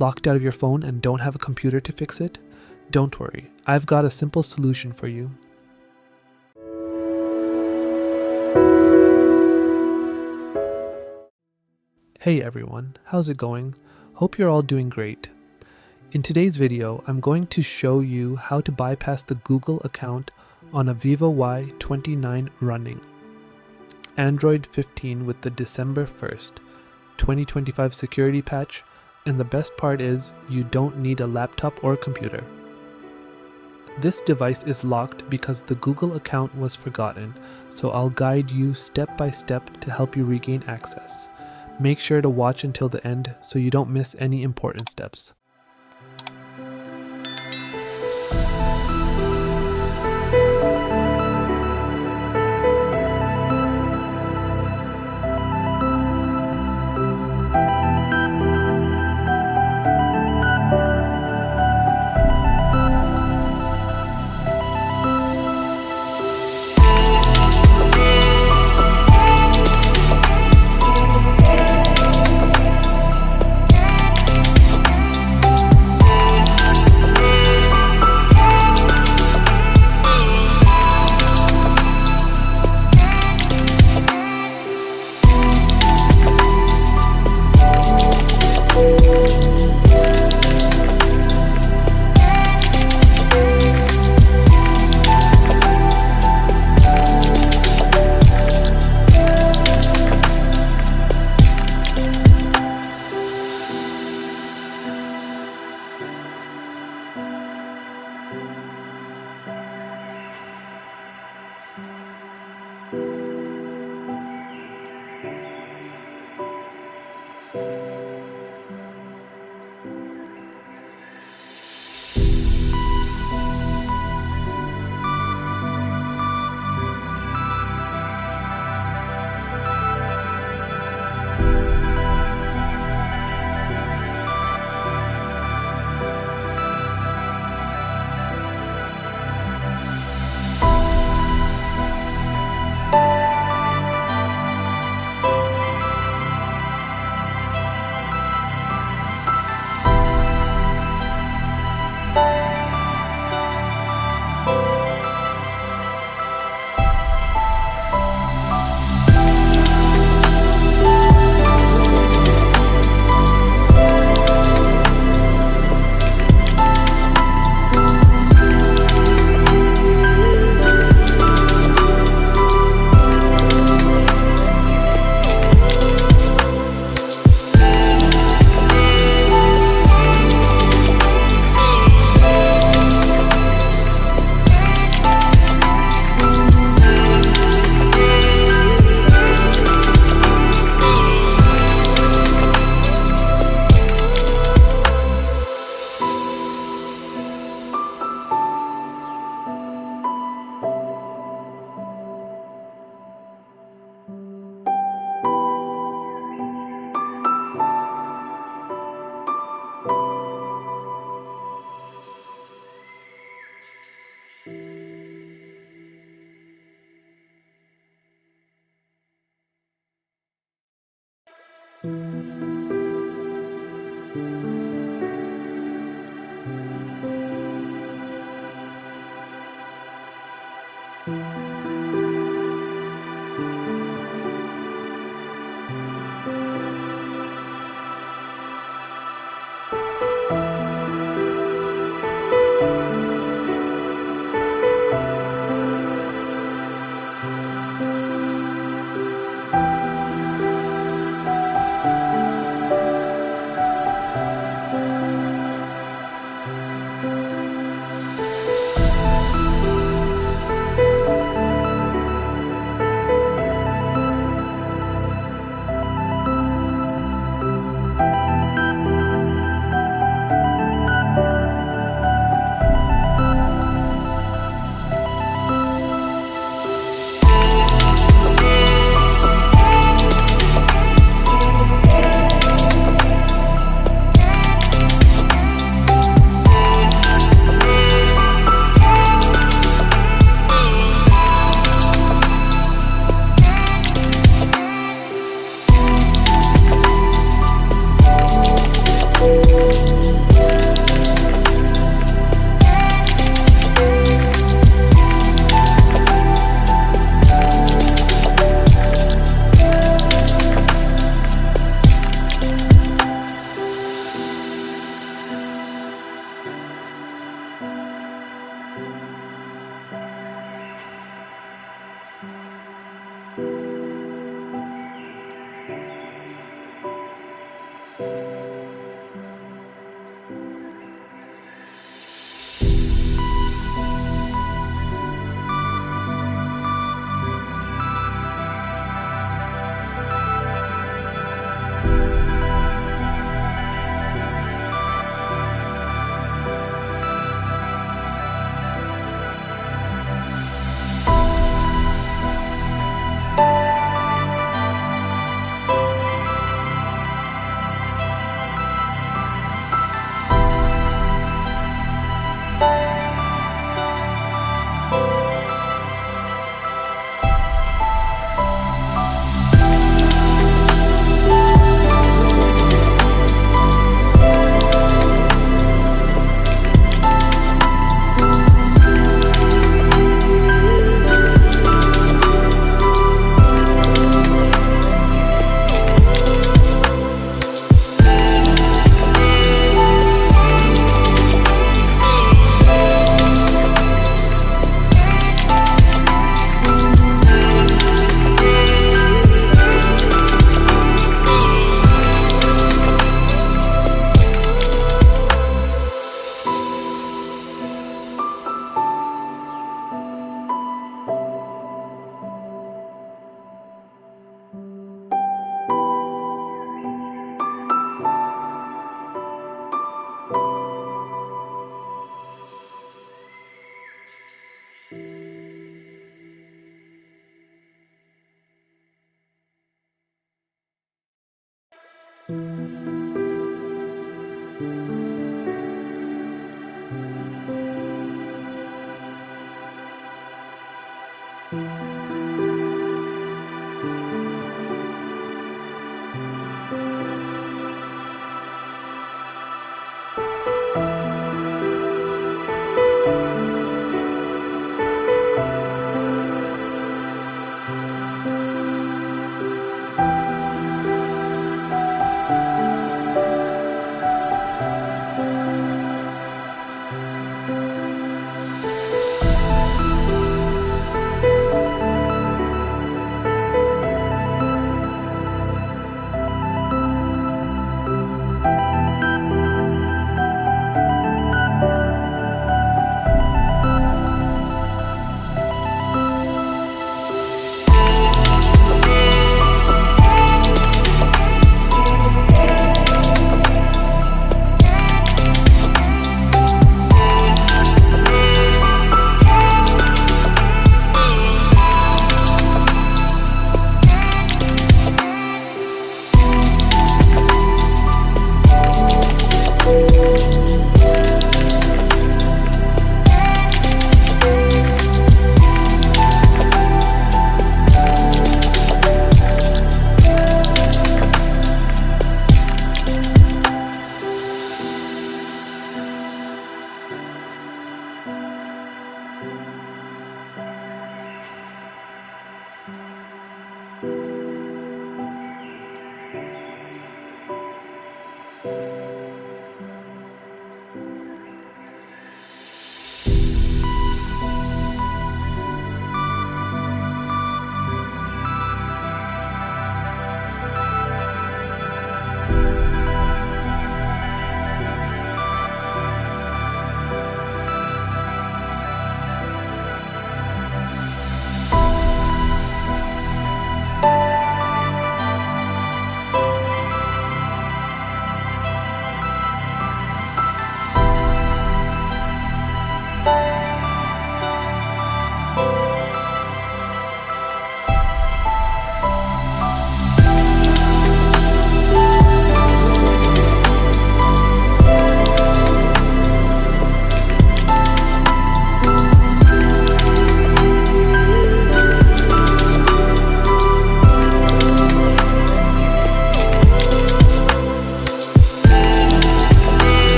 Locked out of your phone and don't have a computer to fix it? Don't worry, I've got a simple solution for you. Hey everyone, how's it going? Hope you're all doing great. In today's video, I'm going to show you how to bypass the Google account on a Vivo Y29 running Android 15 with the December 1st, 2025 security patch, and the best part is you don't need a laptop or computer. This device is locked because the Google account was forgotten, so I'll guide you step by step to help you regain access. Make sure to watch until the end so you don't miss any important steps.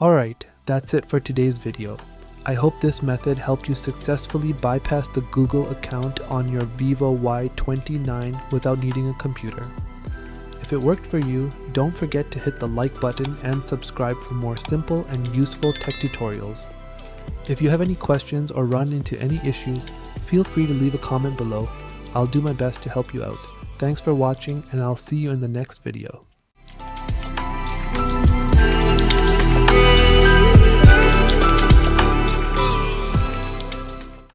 Alright, that's it for today's video. I hope this method helped you successfully bypass the Google account on your Vivo Y29 without needing a computer. If it worked for you, don't forget to hit the like button and subscribe for more simple and useful tech tutorials. If you have any questions or run into any issues, feel free to leave a comment below. I'll do my best to help you out. Thanks for watching, and I'll see you in the next video.